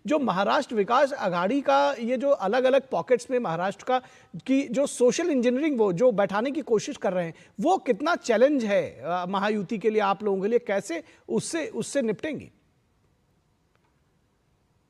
जो महाराष्ट्र विकास आघाड़ी का ये जो अलग अलग पॉकेट्स में महाराष्ट्र का की जो सोशल इंजीनियरिंग वो जो बैठाने की कोशिश कर रहे हैं, वो कितना चैलेंज है महायुति के लिए, आप लोगों के लिए? कैसे उससे उससे निपटेंगी?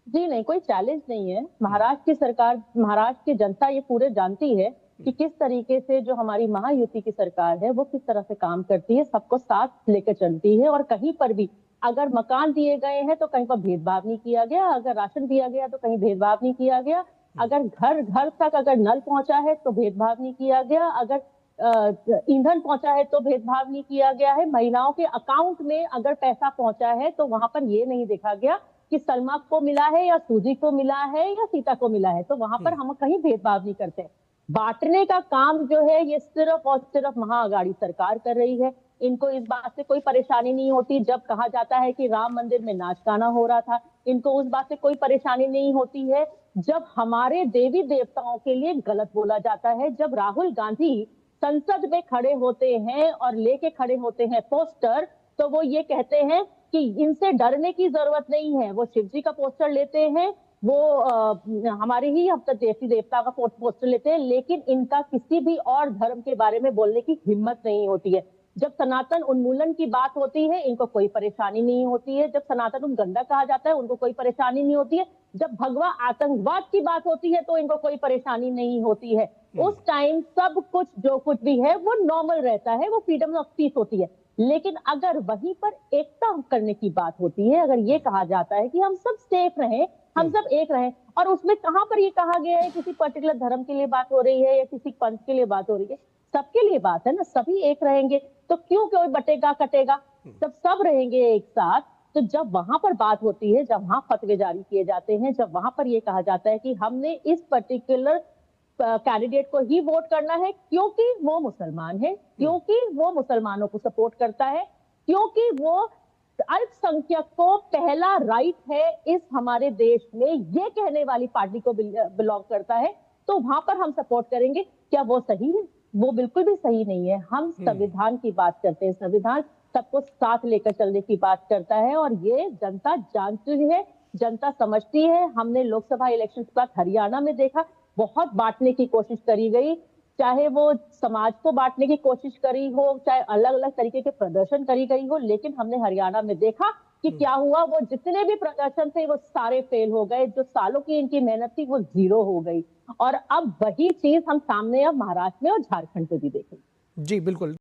जी नहीं, कोई चैलेंज नहीं है। महाराष्ट्र की सरकार, महाराष्ट्र की जनता ये पूरे जानती है कि किस तरीके से जो हमारी महायुति की सरकार है वो किस तरह से काम करती है, सबको साथ लेकर चलती है। और कहीं पर भी अगर मकान दिए गए हैं तो कहीं पर भेदभाव नहीं किया गया, अगर राशन दिया गया तो कहीं भेदभाव नहीं किया गया, अगर घर घर तक अगर नल पहुंचा है तो भेदभाव नहीं किया गया, अगर ईंधन पहुंचा है तो भेदभाव नहीं किया गया है, महिलाओं के अकाउंट में अगर पैसा पहुंचा है तो वहां पर ये नहीं देखा गया कि सलमा को मिला है या सूजी को मिला है या सीता को मिला है। तो वहां पर हम कहीं भेदभाव नहीं करते। बांटने का काम जो है ये सिर्फ और सिर्फ महाअघाड़ी सरकार कर रही है। इनको इस बात से कोई परेशानी नहीं होती। जब कहा जाता है कि राम मंदिर में नाच गाना हो रहा था, इनको उस बात से कोई परेशानी नहीं होती है। जब हमारे देवी देवताओं के लिए गलत बोला जाता है, जब राहुल गांधी संसद में खड़े होते हैं और लेके खड़े होते हैं पोस्टर, तो वो ये कहते हैं कि इनसे डरने की जरूरत नहीं है। वो शिव जी का पोस्टर लेते हैं, वो हमारे ही अब तक देवी देवता का पोस्टर लेते हैं, लेकिन इनका किसी भी और धर्म के बारे में बोलने की हिम्मत नहीं होती है। जब सनातन उन्मूलन की बात होती है इनको कोई परेशानी नहीं होती है, जब सनातन गंदा कहा जाता है उनको कोई परेशानी नहीं होती है, जब भगवा आतंकवाद की बात होती है तो इनको कोई परेशानी नहीं होती है। उस टाइम सब कुछ जो कुछ भी है वो नॉर्मल रहता है, वो फ्रीडम ऑफ स्पीच होती है। लेकिन अगर वहीं पर एकता करने की बात होती है, अगर ये कहा जाता है कि हम सब सेफ रहें, हम सब एक रहें, और उसमें कहां पर ये कहा गया है किसी पर्टिकुलर धर्म के लिए बात हो रही है या किसी पंथ के लिए बात हो रही है? सबके लिए बात है ना, सभी एक रहेंगे तो क्यों कोई बटेगा कटेगा? जब सब रहेंगे एक साथ, तो जब वहां पर बात होती है, जब वहां फतवे जारी किए जाते हैं, जब वहां पर ये कहा जाता है कि हमने इस पर्टिकुलर कैंडिडेट को ही वोट करना है क्योंकि वो मुसलमान है, क्योंकि वो मुसलमानों को सपोर्ट करता है, क्योंकि वो अल्पसंख्यक को पहला राइट है इस हमारे देश में, ये कहने वाली पार्टी को बिलोंग करता है, तो वहां पर हम सपोर्ट करेंगे। क्या वो सही है? वो बिल्कुल भी सही नहीं है। हम संविधान की बात करते हैं, संविधान सबको साथ लेकर चलने की बात करता है, और ये जनता जानती है, जनता समझती है। हमने लोकसभा इलेक्शन के बाद हरियाणा में देखा, बहुत बांटने की कोशिश करी गई, चाहे वो समाज को बांटने की कोशिश करी हो, चाहे अलग अलग तरीके के प्रदर्शन करी गई हो, लेकिन हमने हरियाणा में देखा कि क्या हुआ। वो जितने भी प्रदर्शन थे वो सारे फेल हो गए, जो सालों की इनकी मेहनत थी वो जीरो हो गई। और अब वही चीज हम सामने अब महाराष्ट्र में और झारखंड में भी देखेंगे। जी बिल्कुल।